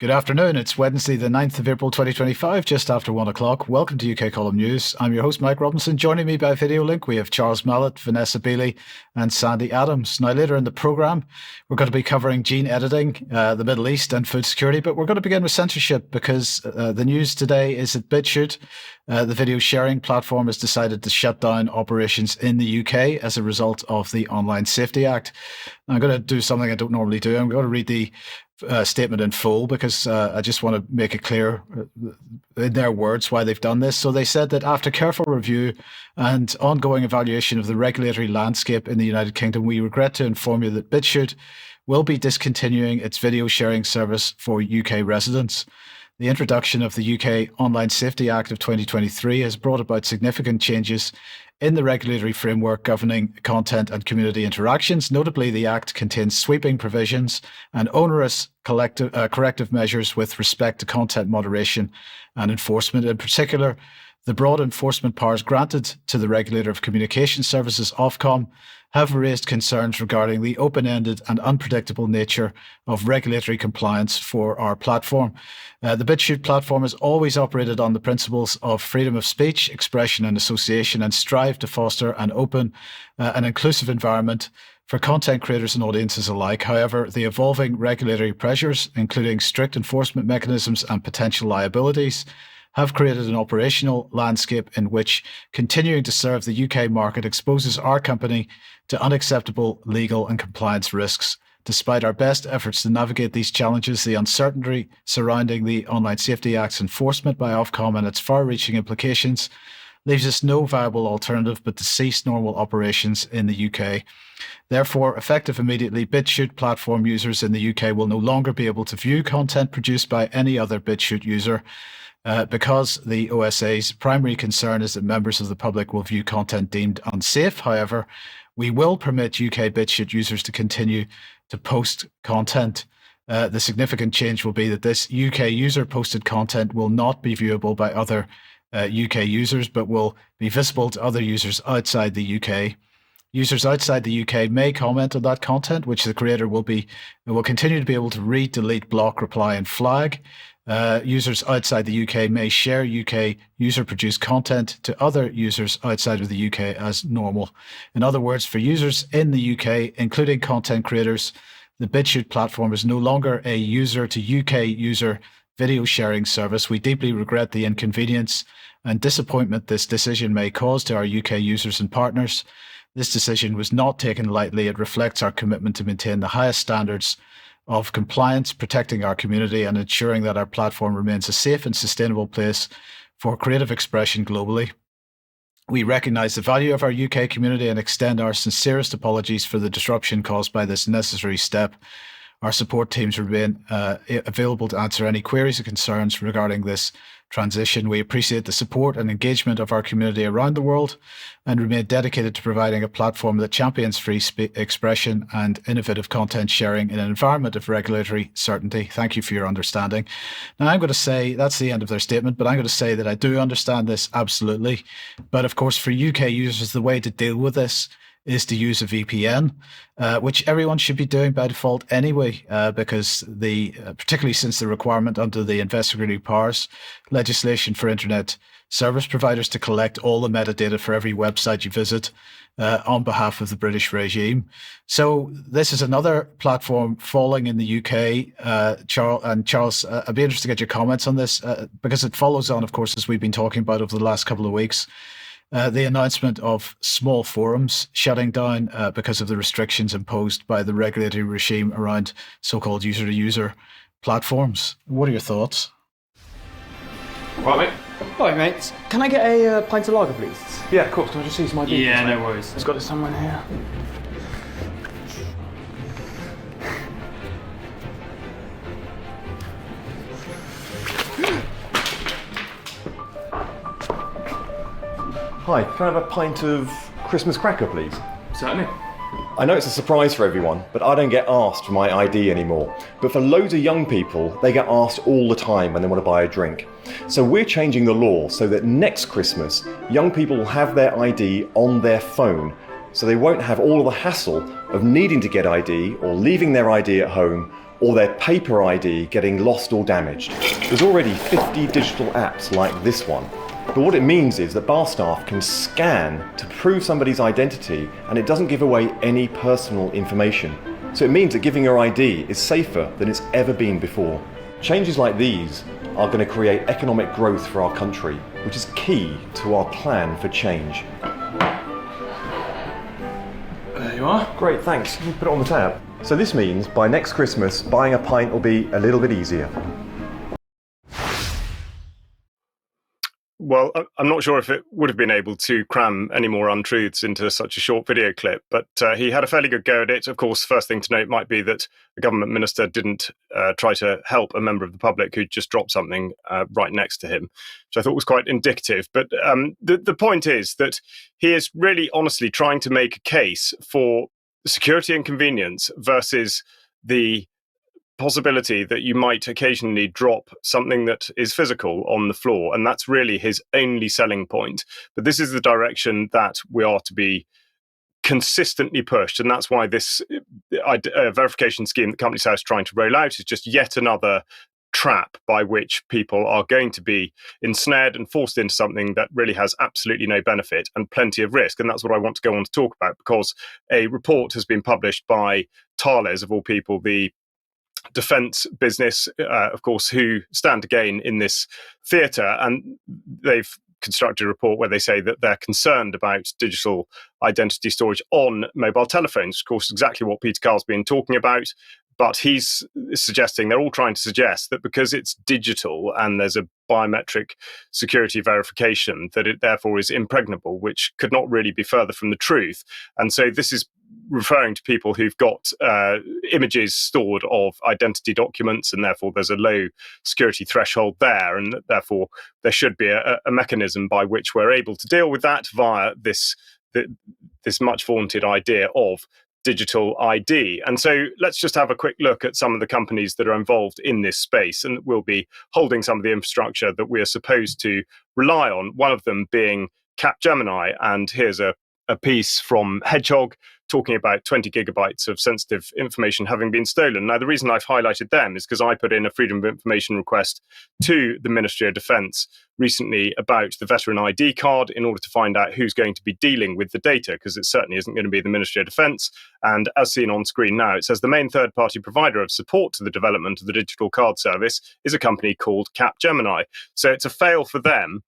Good afternoon. It's Wednesday, the 9th of April 2025, just after 1 o'clock. Welcome to UK Column News. I'm your host, Mike Robinson. Joining me by video link, we have Charles Mallett, Vanessa Beeley, and Sandy Adams. Now, later in the programme, we're going to be covering gene editing, the Middle East, and food security. But we're going to begin with censorship because the news today is that Bitchute, the video sharing platform, has decided to shut down operations in the UK as a result of the Online Safety Act. I'm going to do something I don't normally do. I'm going to read the statement in full because I just want to make it clear in their words why they've done this. So they said that after careful review and ongoing evaluation of the regulatory landscape in the United Kingdom, we regret to inform you that Bitchute will be discontinuing its video sharing service for UK residents. The introduction of the UK Online Safety Act of 2023 has brought about significant changes in the regulatory framework governing content and community interactions. Notably, the Act contains sweeping provisions and onerous corrective measures with respect to content moderation and enforcement. In particular, the broad enforcement powers granted to the Regulator of Communication Services, Ofcom, have raised concerns regarding the open-ended and unpredictable nature of regulatory compliance for our platform. The Bitchute platform has always operated on the principles of freedom of speech, expression and association, and strive to foster an open and inclusive environment for content creators and audiences alike. However, the evolving regulatory pressures, including strict enforcement mechanisms and potential liabilities, have created an operational landscape in which continuing to serve the UK market exposes our company to unacceptable legal and compliance risks. Despite our best efforts to navigate these challenges, the uncertainty surrounding the Online Safety Act's enforcement by Ofcom and its far-reaching implications leaves us no viable alternative but to cease normal operations in the UK. Therefore, effective immediately, Bitchute platform users in the UK will no longer be able to view content produced by any other Bitchute user. Because the OSA's primary concern is that members of the public will view content deemed unsafe. However, we will permit UK Bitchute users to continue to post content. The significant change will be that this UK user-posted content will not be viewable by other UK users, but will be visible to other users outside the UK. Users outside the UK may comment on that content, which the creator will continue to be able to read, delete, block, reply, and flag. Users outside the UK may share UK user-produced content to other users outside of the UK as normal. In other words, for users in the UK, including content creators, the Bitchute platform is no longer a user-to-UK user video sharing service. We deeply regret the inconvenience and disappointment this decision may cause to our UK users and partners. This decision was not taken lightly. It reflects our commitment to maintain the highest standards of compliance, protecting our community and ensuring that our platform remains a safe and sustainable place for creative expression globally. We recognise the value of our UK community and extend our sincerest apologies for the disruption caused by this necessary step. Our support teams remain available to answer any queries or concerns regarding this transition. We appreciate the support and engagement of our community around the world and remain dedicated to providing a platform that champions free expression and innovative content sharing in an environment of regulatory certainty. Thank you for your understanding. Now, I'm going to say that's the end of their statement, but I'm going to say that I do understand this absolutely. But of course, for UK users, the way to deal with this is to use a VPN, which everyone should be doing by default anyway, because particularly since the requirement under the investigatory powers legislation for internet service providers to collect all the metadata for every website you visit on behalf of the British regime. So this is another platform falling in the UK. Charles, I'd be interested to get your comments on this because it follows on, of course, as we've been talking about over the last couple of weeks. The announcement of small forums shutting down because of the restrictions imposed by the regulatory regime around so-called user-to-user platforms. What are your thoughts? Right, mate. Hi, mate. Can I get a pint of lager, please? Yeah, of course. Can I just see some ideas? Yeah, no worries. It's got it somewhere here. Hi, can I have a pint of Christmas cracker, please? Certainly. I know it's a surprise for everyone, but I don't get asked for my ID anymore. But for loads of young people, they get asked all the time when they want to buy a drink. So we're changing the law so that next Christmas, young people will have their ID on their phone, so they won't have all of the hassle of needing to get ID or leaving their ID at home or their paper ID getting lost or damaged. There's already 50 digital apps like this one. But what it means is that bar staff can scan to prove somebody's identity, and it doesn't give away any personal information. So it means that giving your ID is safer than it's ever been before. Changes like these are going to create economic growth for our country, which is key to our plan for change. There you are. Great, thanks. You put it on the tab. So this means by next Christmas, buying a pint will be a little bit easier. Well, I'm not sure if it would have been able to cram any more untruths into such a short video clip, but he had a fairly good go at it. Of course, first thing to note might be that the government minister didn't try to help a member of the public who just dropped something right next to him, which I thought was quite indicative. But the point is that he is really honestly trying to make a case for security and convenience versus the possibility that you might occasionally drop something that is physical on the floor, and that's really his only selling point. But this is the direction that we are to be consistently pushed, and that's why this verification scheme that Companies House is trying to roll out is just yet another trap by which people are going to be ensnared and forced into something that really has absolutely no benefit and plenty of risk. And that's what I want to go on to talk about, because a report has been published by Thales, of all people, the defence business, of course, who stand to gain in this theatre, and they've constructed a report where they say that they're concerned about digital identity storage on mobile telephones. Of course, exactly what Peter Carl's been talking about, but he's suggesting, they're all trying to suggest that because it's digital and there's a biometric security verification, that it therefore is impregnable, which could not really be further from the truth. And so this is referring to people who've got images stored of identity documents, and therefore there's a low security threshold there, and therefore there should be a mechanism by which we're able to deal with that via this much vaunted idea of digital ID. And so let's just have a quick look at some of the companies that are involved in this space and will be holding some of the infrastructure that we are supposed to rely on, one of them being Capgemini. And here's a piece from Hedgehog talking about 20 gigabytes of sensitive information having been stolen. Now, the reason I've highlighted them is because I put in a Freedom of Information request to the Ministry of Defence recently about the veteran ID card in order to find out who's going to be dealing with the data, because it certainly isn't going to be the Ministry of Defence. And as seen on screen now, it says the main third-party provider of support to the development of the digital card service is a company called Capgemini. So it's a fail for them.